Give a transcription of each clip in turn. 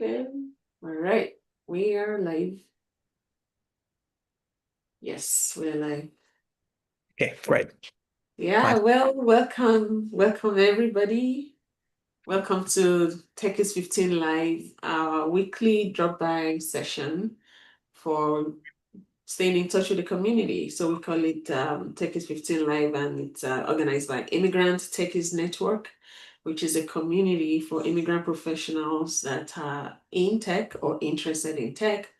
Okay. All right. We are live. Yes, we're live. Okay, great. Yeah, Nice. well, welcome everybody. Welcome to Techies 15 Live, our weekly drop-by session for staying in touch with the community. So we call it Techies 15 Live, and it's organized by Immigrant Techies Network, which is a community for immigrant professionals that are in tech or interested in tech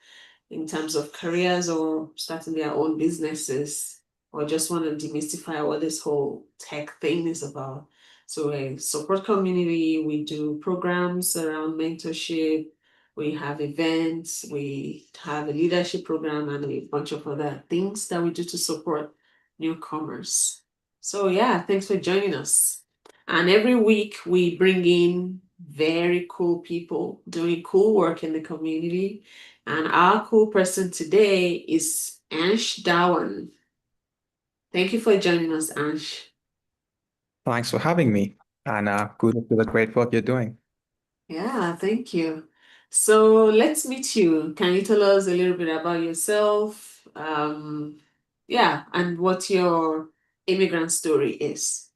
in terms of careers or starting their own businesses or just want to demystify what this whole tech thing is about. So a support community, we do programs around mentorship, we have events, we have a leadership program and a bunch of other things that we do to support newcomers. So yeah, thanks for joining us. And every week we bring in very cool people doing cool work in the community, and our cool person today is Ansh Dhawan. Thank you for joining us, Ansh. Thanks for having me, and kudos to the great work you're doing. Yeah, thank you. So let's meet you. Can you tell us a little bit about yourself? Yeah, and what your immigrant story is.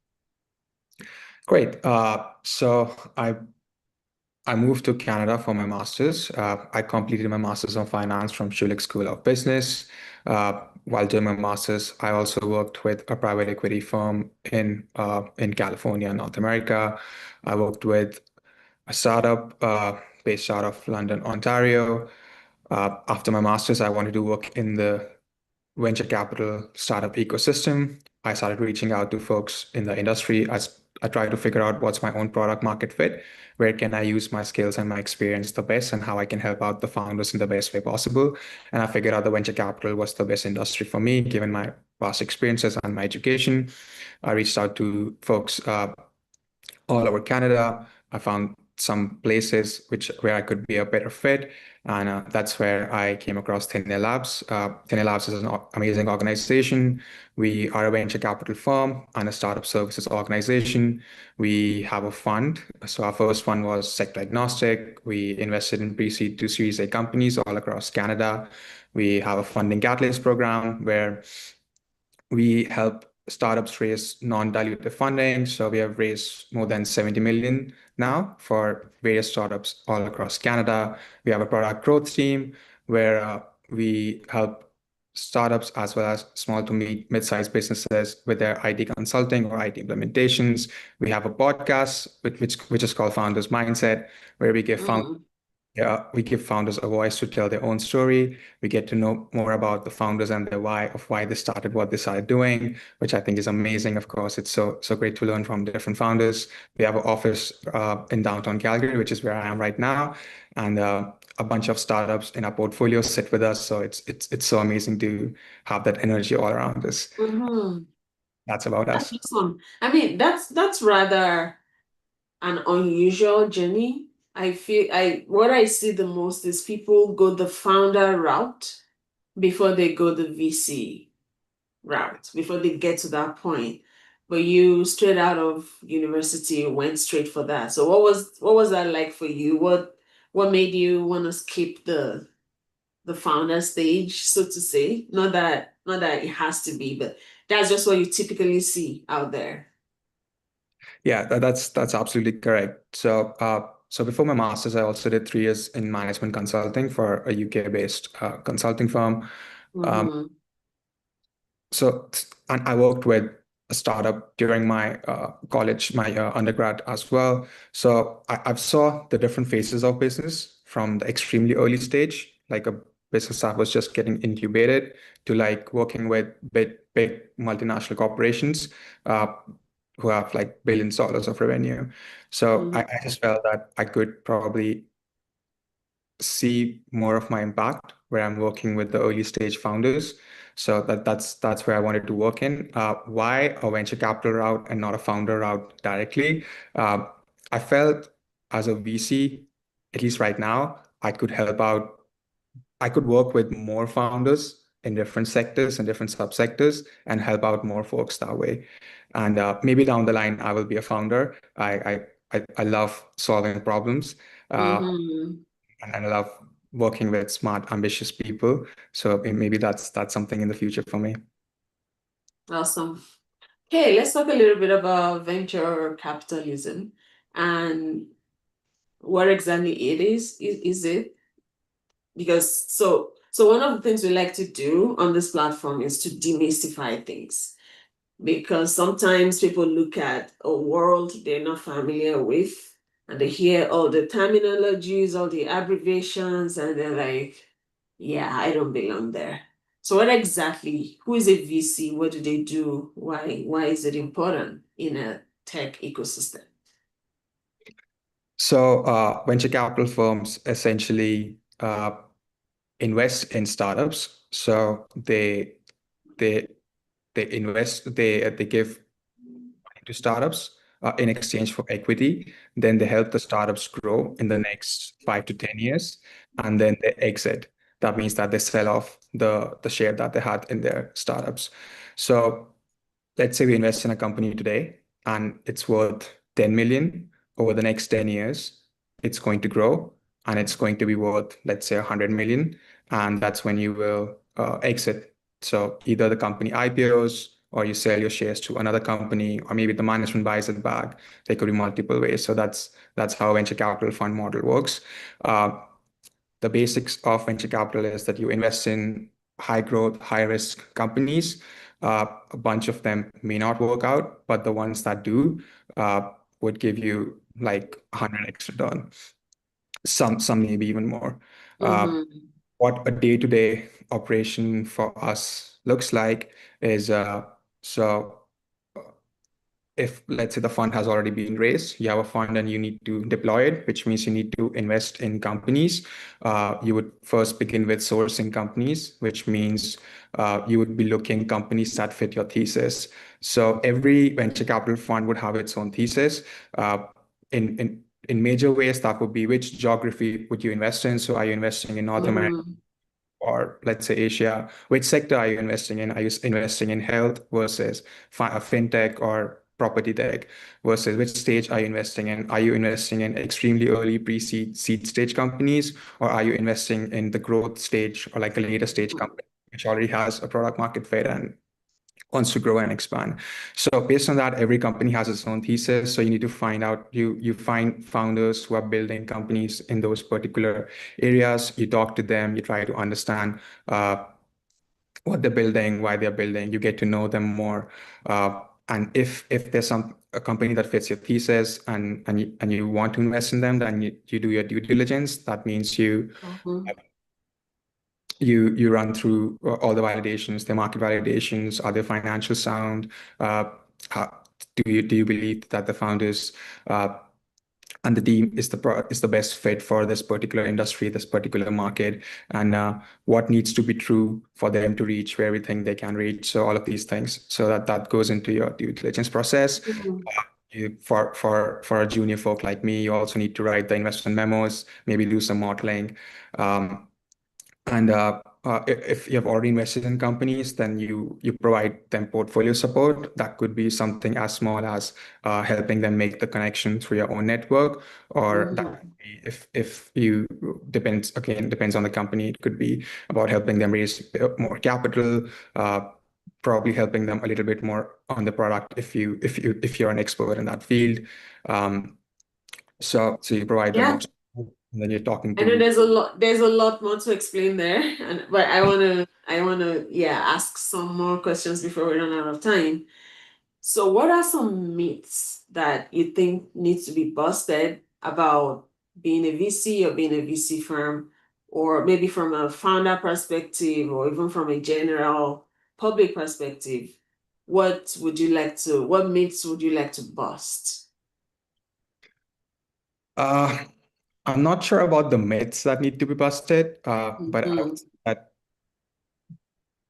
Great. So I moved to Canada for my master's. I completed my master's of finance from Schulich School of Business. While doing my master's, I also worked with a private equity firm in California, North America. I worked with a startup based out of London, Ontario. After my master's, I wanted to work in the venture capital startup ecosystem. I started reaching out to folks in the industry as I try to figure out what's my own product market fit, where can I use my skills and my experience the best, and how I can help out the founders in the best way possible. And I figured out the venture capital was the best industry for me, given my past experiences and my education. I reached out to folks all over Canada. I found some places where I could be a better fit, and that's where I came across Thin Air Labs. Thin Air Labs is an amazing organization. We are a venture capital firm and a startup services organization. We have a fund. So our first fund was sector agnostic. We invested in pre-seed to Series A companies all across Canada. We have a funding catalyst program where we help startups raise non-dilutive funding. So we have raised more than 70 million now for various startups all across Canada. We have a product growth team where we help startups as well as small to mid-sized businesses with their IT consulting or IT implementations. We have a podcast which is called Founders Mindset, where Mm. we give founders a voice to tell their own story. We get to know more about the founders and their why of why they started what they started doing, which I think is amazing. Of course, it's so great to learn from different founders. We have an office in downtown Calgary, which is where I am right now, and a bunch of startups in our portfolio sit with us. So it's so amazing to have that energy all around us. Mm-hmm. That's about That's us. awesome. I mean, that's rather an unusual journey. I feel what I see the most is people go the founder route before they go the VC route, before they get to that point. But you straight out of university went straight for that. So what was that like for you? What made you want to skip the founder stage, so to say? Not that it has to be, but that's just what you typically see out there. Yeah, that's absolutely correct. So before my master's, I also did 3 years in management consulting for a UK-based consulting firm. Um, Mm-hmm. and I worked with a startup during my college, my undergrad as well. So I've saw the different phases of business from the extremely early stage, like a business that was just getting incubated, to like working with big multinational corporations uh, who have like billions of dollars of revenue. So I just felt that I could probably see more of my impact where I'm working with the early stage founders. So that's where I wanted to work in. Why a venture capital route and not a founder route directly? Uh, I felt as a VC, at least right now, I could help out. I could work with more founders in different sectors and different subsectors and help out more folks that way. And maybe down the line, I will be a founder. I love solving problems. Uh, Mm-hmm. and I love working with smart, ambitious people. So maybe that's something in the future for me. Awesome. Okay, let's talk a little bit about venture capitalism and what exactly it is. Is it? Because so one of the things we like to do on this platform is to demystify things. Because sometimes people look at a world they're not familiar with and they hear all the terminologies, all the abbreviations, and they're like, yeah, I don't belong there. So what exactly, who is a VC? What do they do? Why is it important in a tech ecosystem? So venture capital firms essentially invest in startups. So they they invest, they give to startups in exchange for equity. Then they help the startups grow in the next 5 to 10 years, and then they exit. That means that they sell off the share that they had in their startups. So let's say we invest in a company today and it's worth 10 million. Over the next 10 years, it's going to grow and it's going to be worth, let's say, 100 million. And that's when you will exit. So either the company IPOs or you sell your shares to another company, or maybe the management buys it back. There could be multiple ways. So that's how venture capital fund model works. Uh, the basics of venture capital is that you invest in high growth, high risk companies. A bunch of them may not work out, but the ones that do would give you like 100x return. Some maybe even more. Mm-hmm. What a day-to-day operation for us looks like is so if let's say the fund has already been raised, you have a fund and you need to deploy it, which means you need to invest in companies. You would first begin with sourcing companies, which means you would be looking companies that fit your thesis. So every venture capital fund would have its own thesis. Uh, in major ways, that would be which geography would you invest in? So are you investing in North America? Mm-hmm. Or let's say Asia, which sector are you investing in? Are you investing in health versus fintech or property tech versus which stage are you investing in? Are you investing in extremely early pre-seed, seed stage companies, or are you investing in the growth stage or like a later stage company which already has a product market fit and wants to grow and expand? So based on that, every company has its own thesis. So you need to find out, you find founders who are building companies in those particular areas. You talk to them, you try to understand what they're building, why they're building. You get to know them more. And if there's a company that fits your thesis and you want to invest in them, then you do your due diligence. That means Mm-hmm. you run through all the validations, the market validations, are they financial sound? How, do you believe that the founders and the team is the best fit for this particular industry, this particular market, and what needs to be true for them to reach where we think they can reach. So all of these things. So that goes into your due diligence process. For a junior folk like me, you also need to write the investment memos, maybe do some modeling. Um, and if you have already invested in companies, then you provide them portfolio support. That could be something as small as helping them make the connection through your own network, or that Mm-hmm. could be if you depends on the company. It could be about helping them raise more capital, probably helping them a little bit more on the product if you're an expert in that field. Um, so you provide them Yeah. more, and then you're talking I know to. there's a lot more to explain there, and but I wanna yeah ask some more questions before we run out of time. So what are some myths that you think needs to be busted about being a VC or being a VC firm, or maybe from a founder perspective or even from a general public perspective? What myths would you like to bust? Uh, I'm not sure about the myths that need to be busted, but I Mhm. would say that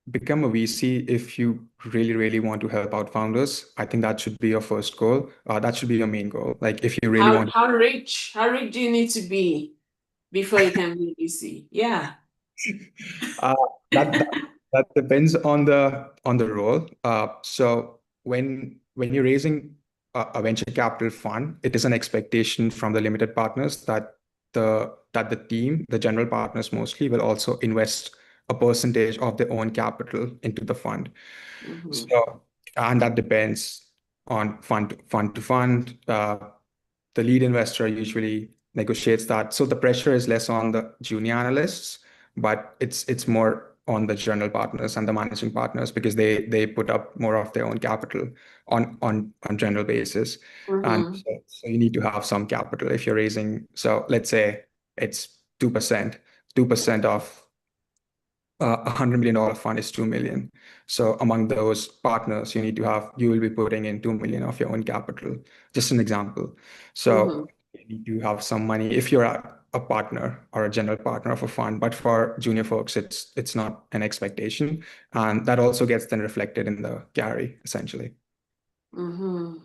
become a VC if you really, really want to help out founders. I think that should be your first goal. That should be your main goal. Like if you really want, How rich do you need to be before you can be a VC? Yeah. uh, that, that that depends on the role. So when you're raising a venture capital fund, it is an expectation from the limited partners that the team, the general partners mostly, will also invest a percentage of their own capital into the fund. Mm-hmm. So, and that depends on fund to fund. The lead investor usually negotiates that. So the pressure is less on the junior analysts, but it's more on the general partners and the managing partners because they put up more of their own capital on general basis. And Mm-hmm. so you need to have some capital if you're raising. So let's say it's 2%. 2% of $100 million fund is 2 million. So among those partners, you will be putting in 2 million of your own capital. Just an example. Mm-hmm. So you need to have some money if you're a partner or a general partner of a fund. But for junior folks, it's not an expectation. And that also gets then reflected in the carry, essentially. Mm-hmm.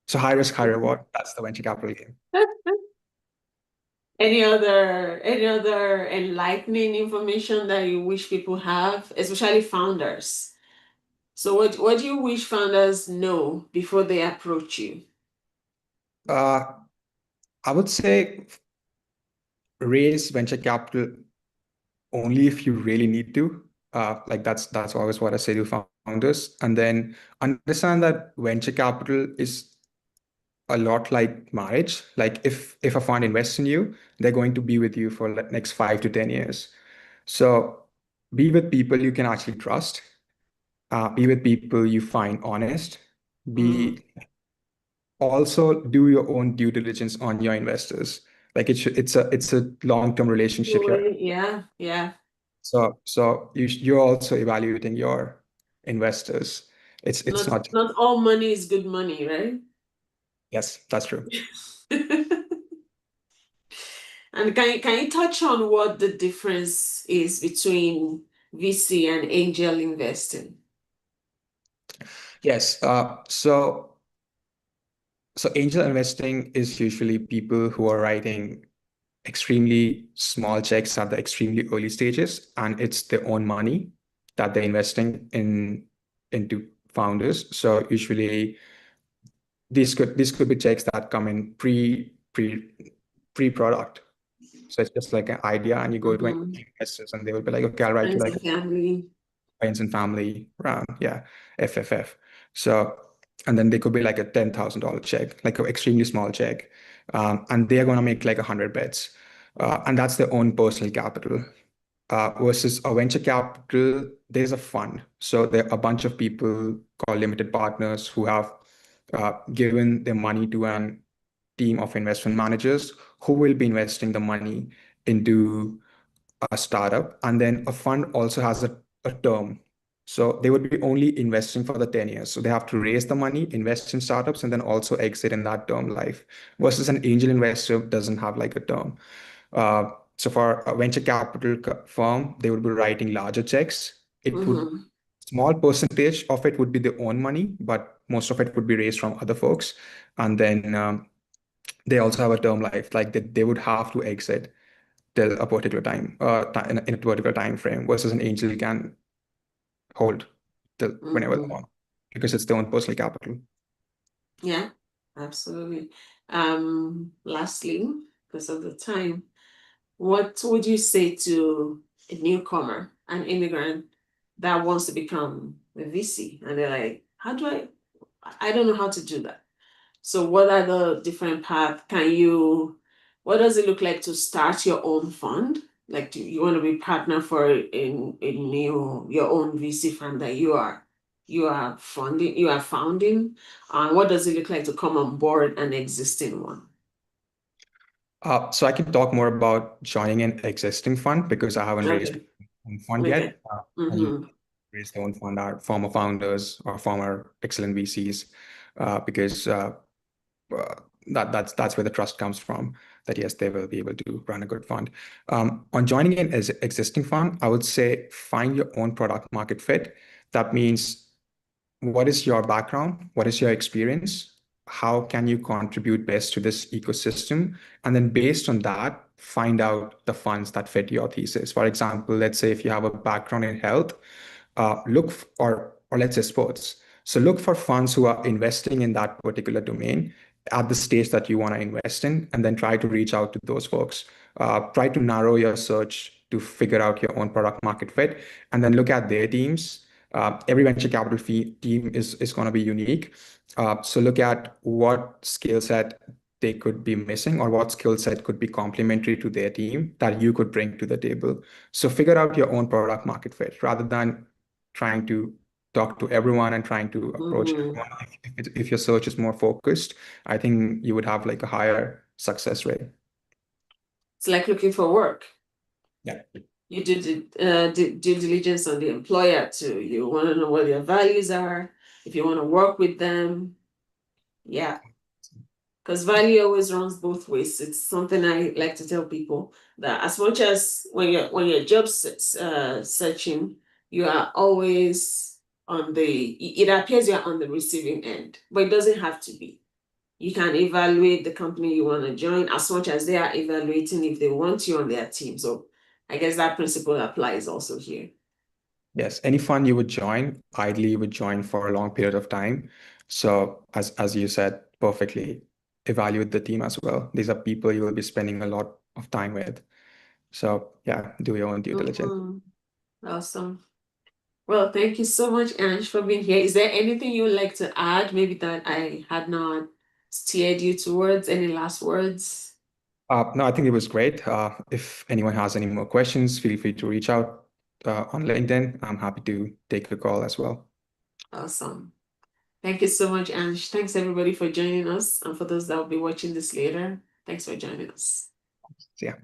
So high risk, high reward. That's the venture capital game. Any other enlightening information that you wish people have, especially founders? So what do you wish founders know before they approach you? Uh, I would say raise venture capital only if you really need to. Like that's always what I say to founders. And then understand that venture capital is a lot like marriage. Like if a fund invests in you, they're going to be with you for the next 5 to 10 years. So be with people you can actually trust. Be with people you find honest. Mm. Be Also do your own due diligence on your investors. Like it's a long-term relationship here. Yeah, yeah. So you're also evaluating your investors. It's Not not. not all money is good money, right? Yes, that's true. And can you touch on what the difference is between VC and angel investing? Yes. So angel investing is usually people who are writing extremely small checks at the extremely early stages, and it's their own money that they're investing into founders. So usually these could be checks that come in pre-product. So it's just like an idea, and you go to Mm-hmm. investors, and they will be like, "Okay, I'll write you Friends like and family. friends and family round, yeah, FFF." So, and then they could be like a $10,000 check, like an extremely small check, and they are going to make like 100 bets, and that's their own personal capital. Versus a venture capital, there's a fund. So there are a bunch of people called limited partners who have given their money to an team of investment managers who will be investing the money into a startup. And then a fund also has a term. So they would be only investing for the 10 years. So they have to raise the money, invest in startups, and then also exit in that term life. Versus an angel investor doesn't have like a term. So for a venture capital firm, they would be writing larger checks. It would Mm-hmm. Small percentage of it would be their own money, but most of it would be raised from other folks. And then they also have a term life, like they would have to exit till a particular time, in a particular time frame, versus an angel can hold till whenever they Mm-hmm. want because it's their own personal capital. Yeah, absolutely. Lastly, because of the time, what would you say to a newcomer, an immigrant that wants to become a VC? And they're like, I don't know how to do that. So what are the different paths? What does it look like to start your own fund? Like, do you want to be partner for your own VC fund that you are founding? And what does it look like to come on board an existing one? So I can talk more about joining an existing fund because I haven't raised Okay. a fund Okay. yet. And you Mm-hmm. raise their own fund are former founders or former excellent VCs, because uh, that's where the trust comes from. That yes, they will be able to run a good fund. On joining an existing fund, I would say find your own product market fit. That means what is your background? What is your experience? How can you contribute best to this ecosystem? And then based on that, find out the funds that fit your thesis. For example, let's say if you have a background in health, or let's say sports. So look for funds who are investing in that particular domain at the stage that you want to invest in, and then try to reach out to those folks. Try to narrow your search to figure out your own product market fit, and then look at their teams. Every venture capital team is going to be unique. So look at what skill set they could be missing, or what skill set could be complementary to their team that you could bring to the table. So figure out your own product market fit rather than trying to talk to everyone and trying to approach Mm. everyone. If your search is more focused, I think you would have like a higher success rate. It's like looking for work. Yeah. You do due diligence on the employer too. You want to know what their values are. If you want to work with them, yeah. Because value always runs both ways. It's something I like to tell people that as much as when you're job searching, you are always on it appears you're on the receiving end, but it doesn't have to be. You can evaluate the company you want to join as much as they are evaluating if they want you on their team. So I guess that principle applies also here. Yes. Any fund you would join, ideally you would join for a long period of time. So as you said perfectly, evaluate the team as well. These are people you will be spending a lot of time with. So yeah, do your own due diligence. Mhm. Awesome. Well, thank you so much, Ansh, for being here. Is there anything you would like to add, maybe that I had not steered you towards? Any last words? No, I think it was great. If anyone has any more questions, feel free to reach out on LinkedIn. I'm happy to take a call as well. Awesome. Thank you so much, Ansh. Thanks everybody for joining us. And for those that will be watching this later, thanks for joining us. So, yeah.